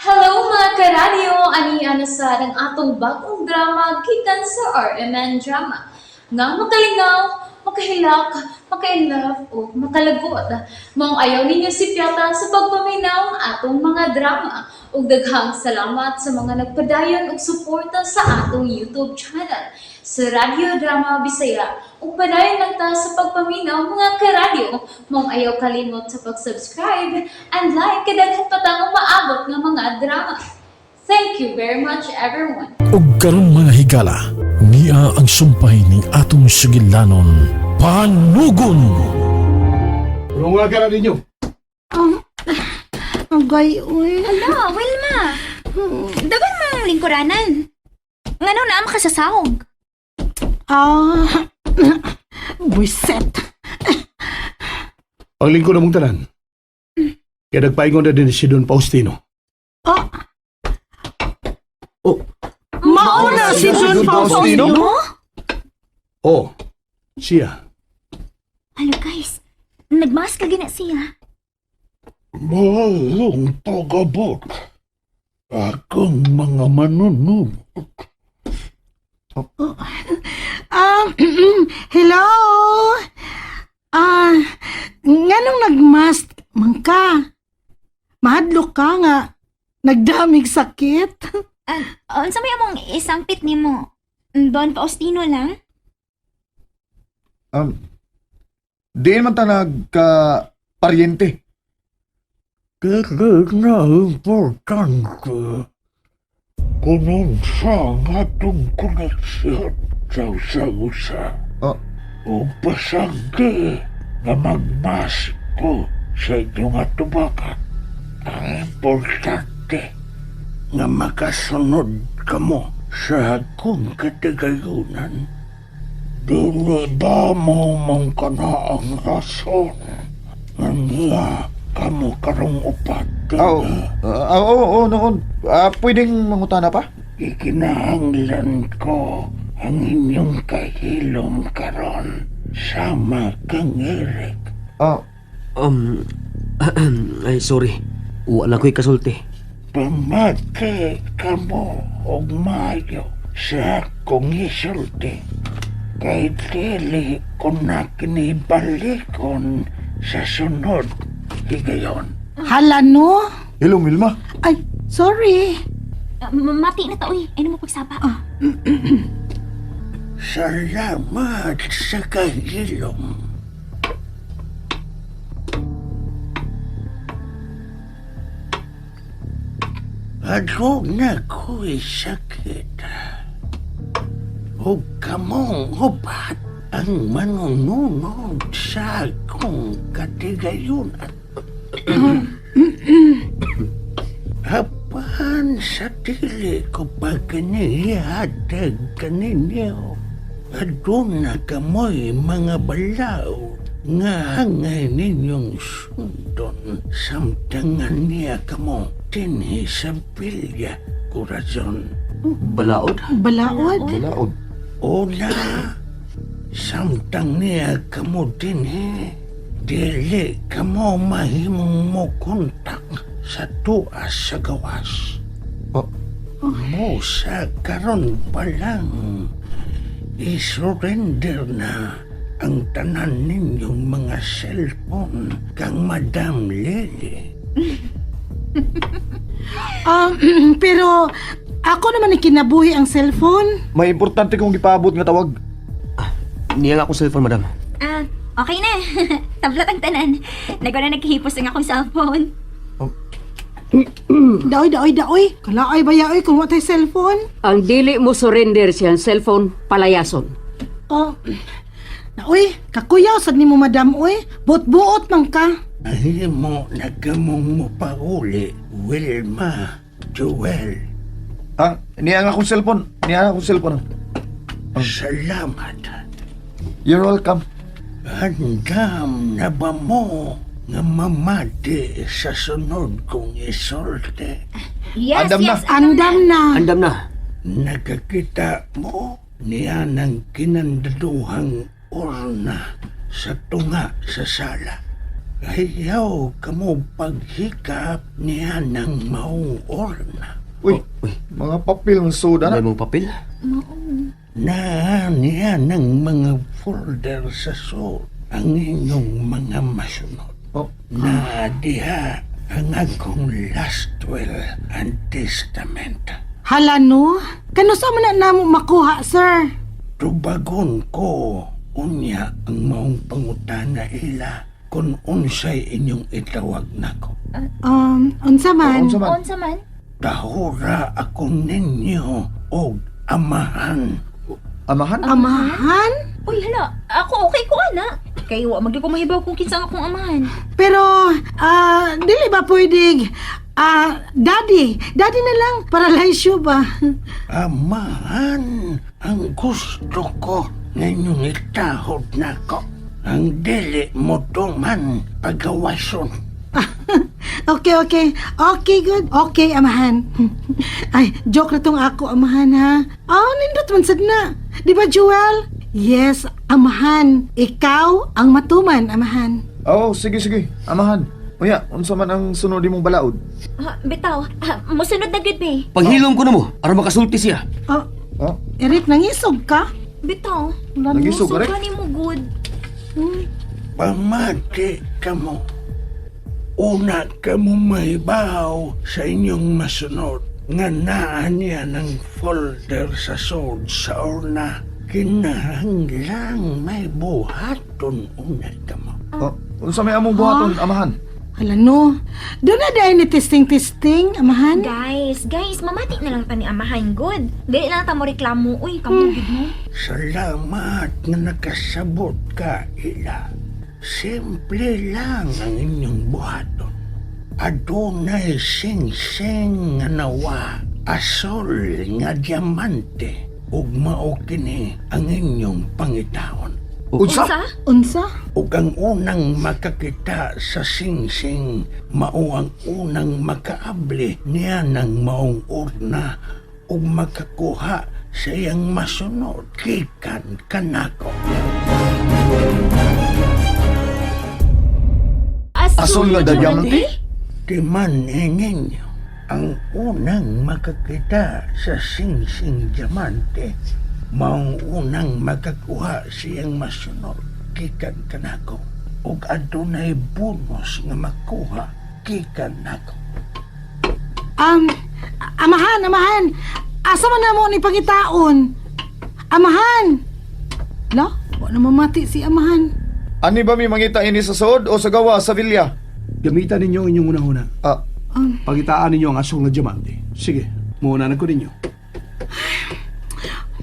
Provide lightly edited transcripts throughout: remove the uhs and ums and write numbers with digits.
Hello mga karadyo! Ani sa ng atong bagong drama gikan sa RMN Drama. Nga makalingaw, makahilak, maka-inlove o makalagot. Maong ayaw ninyo si Piata sa pagpaminaw ang atong mga drama. Ug daghang salamat sa mga nagpadayon ug suporta sa atong YouTube channel sa Radio Drama Bisaya. Ug padayon lang ta sa pagpaminaw mga karadyo. Maong ayaw kalimot sa pag-subscribe and like kadaghan pa tang maabot nga mga drama. Thank you very much everyone. Ug karong mga higala, niya ang sumpay ning atong sugilanon, panugon. Runga ka na ninyo. Agay, uy. Hala, Wilma. Dagan mang lingkuranan. Ngano na makasasahog? Ah, buiset. Ang lingko na mong tanan. Kaya nagpaingon na din si Don Faustino. Mauna si Don Faustino? Oh, siya. Hala guys, nagmas ka gina siya. Mayroong pagabot. Akong mga manunod. Hello? Nganong nagmask man ka? Mahadlok ka nga. Nagdamig sakit. Unsa may among isang pit nimo? Don Faustino lang? Di man ta nagka-paryente. Kaya na importante. Kung sa atong koneksyon sa usa. O pasangge na magmas ko sa inyong atubakan. Ang importante nga makasunod ka mo sa akong katigayunan. Dili ba mo mong kana ang rason nga niya kamo karong upat? Oo, noon. Pwedeng mangutana pa? Ikinahanglan ko ang inyong kahilom karon sama kang Eric. Ay, sorry. Wala ko'y kasulti. Pamati ka mo og mayo sa akong isulti. Kay dili ko na kinibalikon sa sunod higayon. Hala no? Hello, Milma. Ay, sorry. Mati na ta, uy. Ay mo pagsaba. Salamat sa kahilom. Ako na ko'y sakit. Huwag ka mong upat ang manununod sa akong katigayunan. Hapan sa dili ko pagkanihatag kaninyo. Adun na kamoy mga balaw nga hangay ninyong sundon samtangan niya kamo dinhi sa Villa Corazon. Balaod? Balaod? Laod. Una, samtang niya kamo dinhi, dili kamo mahimong mo kontak sa tuas sa gawas. Mo sa karon pa lang, isurrender na ang tanan ninyong mga cellphone kang Madam Lily. Pero ako naman ikinabuhi ang cellphone. May importante kong ipaabot nga tawag. Niya nga akong cellphone, madam. Okay na. Tablat ang tanan. Nagawa na nagkihipos ang akong cellphone. Daoy. Kalaay bayaoy kung watay cellphone. Ang dili mo surrender siyang cellphone, palayason. Uy, kakuyaw sad nimo madam uy. Buot-buot man ka. Ay mo nagamong mo pa uli, Wilma, Joel. Niya nga akong cellphone. Salamat. You're welcome. Handam na ba mo nga mamati sa sunod kong isorte? Yes, Andam na. yes. Andam na. Andam na. Nakakita mo niya ng kinandaduhang urna sa tunga sa sala. Ayaw ka mo paghikap niya ng maong orna. Uy, mga papel ng soda May na. mong papel? Na niya ng mga folder sa suot ang inyong mga masunod. Oh, Na diha ang akong last will and testament. Hala no, kanusa man na namo makuha, sir? Tubagon ko unya ang maong pangutana ila kung unsay inyong itawag nako. Unsa man? unsa man? Unsa man? Tahura ako ninyo og amahan. Amahan? Amahan? Uy, hala. Ako okay ko, ana. Kay wa magdi ko mahibaw kung kinsa ang akong amahan. Pero, dili ba pwedeng, daddy na lang, para laisyo ba? Amahan ang gusto ko ngayong itahod nako. Ang dili mo man pagawason. Okay, good. Okay, amahan. Ay, joke na tong ako, amahan, ha? Nindot man sad na. Di ba, Joel? Yes, amahan. Ikaw ang matuman, amahan. Oo, sige. Amahan. Uya, unsa man ang sunod mong balaod? Bitaw, musunod na gud be. Paghilom ko na mo, aron makasulti siya. Oh, Eric, nangisog ka? Bitaw, nagisog ka rin? gani mo good. Pamati ka mo. Una ka mo mahibaw sa inyong masunod nga naa niya ng folder sa sword sa urna. Kinahanglang may buhaton una ka mo. oh, unsa may among buhaton, amahan? Hala, no. Doon na dahil ni testing, amahan. Guys, mamati na lang ta ni amahan good. Dili lang ta mo reklamo, uy, kamugid mo. Salamat na nakasabot ka, ila. Simple lang ang inyong buhaton. Adunay sing-sing nga nawa, asol nga diamante, ug mao kini ang inyong pangitahon. Unsa? Unsa? Ug ang unang makakita sa sing-sing, mao ang unang makaabli niya ng maong urna ug makakuha sa iyang masunod gikan kanako. Asol nga diamante? Timan ninyo, ang unang makakita sa sing-sing diamante, maong unang makakuha siyang masunod gikan kanako. Ug adunay bonus nga makuha gikan nako. Amahan. Asa man na mo ni pangitaon? Amahan! La, wala mamati si amahan. Ani ba may mangita ini sa sod o sa gawa sa vilya? Gamitan ninyo ang inyong unahuna. Pagitaan ninyo ang asong na diamante. Sige, muna na ko ninyo.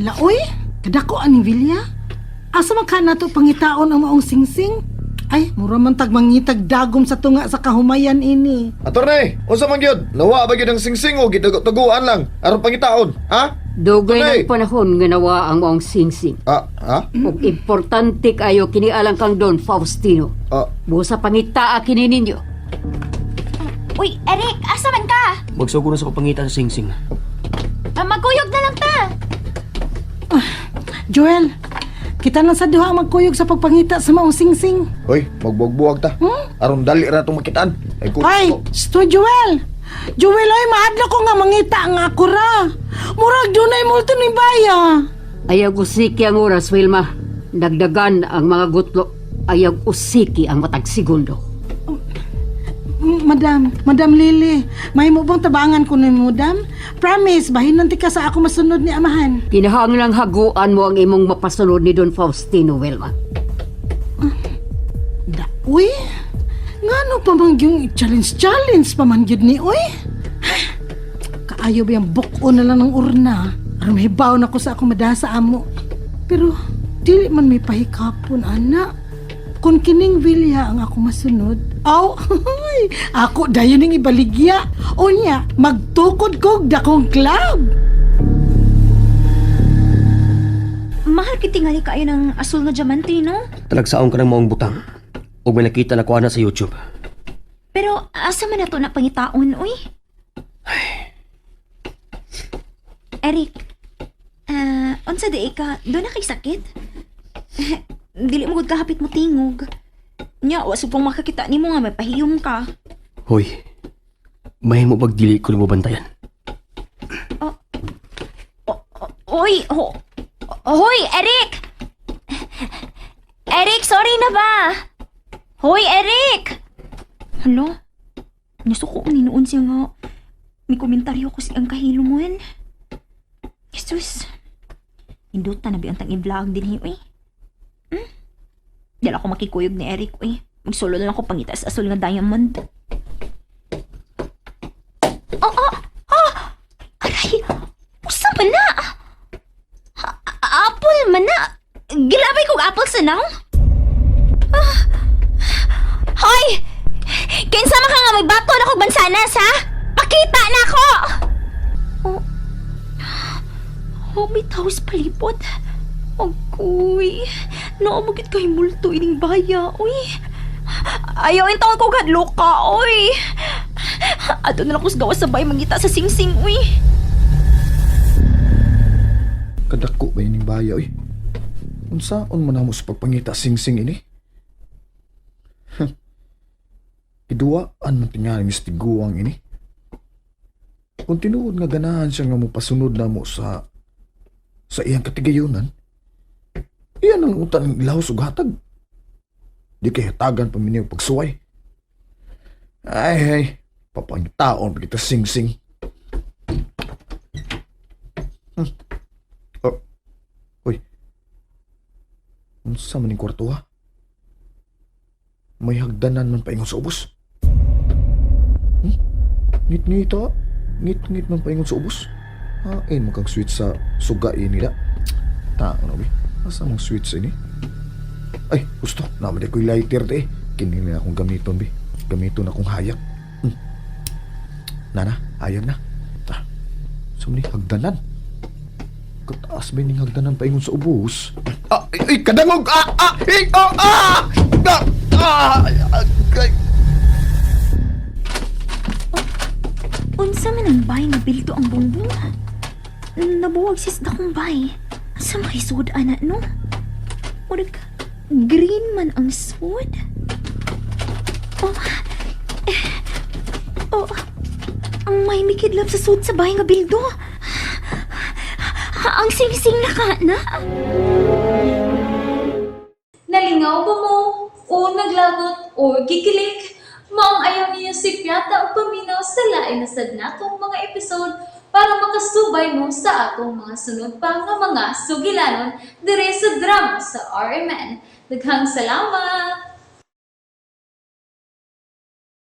Laoy, kadako ani Vilya. Asa man ka nato pangitaon ang maong singsing? Ay, mura man tag mangitag dagom sa tunga sa kahumayan ini. Atornay, unsa man gyud? Lawa ba gyud ang singsing o gitaguan lang aron pangitaon, ha? Dugay Tunay. ng panahon nga nawa ang maong singsing. Ha? Ug importante kayo kini alang kang Don Faustino. Busa pangitaa kini ninyo. Uy, Eric, asa man ka? Magsugo na sa kapangita sa singsing. Magkuyog na lang ta. Joel, kita na sa duha magkuyog sa pagpangita sa maong singsing. Hoy, magbuwag-buwag ta. Aron dali ra itong makitaan. Ay, sto Joel. Joel, ay maadlo ko nga mangita ang ako ra. Murag dunay multo ni baya. Ayag usiki ang oras, Wilma. Dagdagan ang mga gutlo. Ayag usiki ang matag segundo. Madam Lily, may mo bang tabangan ko ni Madam? Promise, bahin nanti ka sa ako masunod ni amahan. Kinahanglang haguan mo ang imong mapasunod ni Don Faustino, Wilma. Uy, ngano pa man yung challenge pa man yun ni uy? Kaayo ba yung buko na lang ng urna? Aram hibaw na ko sa ako madasa amo. Pero, dili man may pahikapon, anak. Kung kining Vilya ang ako masunod, ako dayon ning ibaligya. O niya, magtukod kog dakong club. Mahal kitingali kayo ng asul na diamante, no? Talagsaon ka ng maong butang. Ug may nakita na ko na sa YouTube. Pero asa man na to na pangitaon, uy? Eric, unsa di ka, doon na kay sakit? Dili mo gud kahapit mo tingog. Nya, waso pong makakita ni mo nga may pahiyom ka. Hoy, mahin mo pagdili ko mo bantayan. Hoy, Eric! Eric, sorry na ba? Hoy, Eric! Hala? Nasuko ni noon siya nga. May komentaryo ko siyang kahilo mo yan. Jesus. Indot na biyang i-vlog din hiyo eh. Dala ko makikuyog ni Eric eh. Magsolo na lang ko pangita sa asol nga diamond. Aray! Usa man na! Apple man na! Gilabay kong apple sa naw? Hoy! Kinsa man ka nga may bato na kong bansanas, ha? Pakita na ako! Oh, may tawis palipot. Agoy, naamagit kay multo ining baya, oy. Ayaw yung taon ko kadlo ka, oy. Ato na lang ko sa gawas sabay mangita sa singsing, oy. Kadako ba ining baya, oy? Unsaon man namo sa pagpangita sing-sing ini? Iduaan man tingali mis tiguang ini. Kung tinuod nga ganahan siya nga mo pasunod na mo sa iyang katigayonan, iyan ang utan ng ilaw sugatag. Di kay hatagan pa minyo pagsuway. Ay, papangitaon pa kita sing-sing. Uy, unsa man ning kwarto ha? May hagdanan man paingon sa ubos. Ngit-ngit ha? Ngit-ngit man paingon sa ubos. Hain mo kang switch sa sugai nila. Taon na, asa mong switch ini? Ay, gusto. Naman ko'y lighter de. Kini na akong gamiton, bi. Gamiton akong hayak. Nana, hayag na. Sumni, hagdanan. Kataas ba yung hagdanan paingon sa ubos? Kadangog! Unsa man ang bay nga bildo ang bongbong? Nabuwag sis na kong bay. Asa makisud ana no? Murag green man ang sud. Ang may mikidlap sa sud sa bay nga bildo. Ang sing-sing na ka na. Nalingaw ba mo? O naglagot? O gikilig? Maong ayaw niyo si Piata o paminaw sa lain na sad natong mga episode para makasubay mo sa atong mga sunod pa nga mga sugilanon dire sa drama sa RMN. Daghang salamat!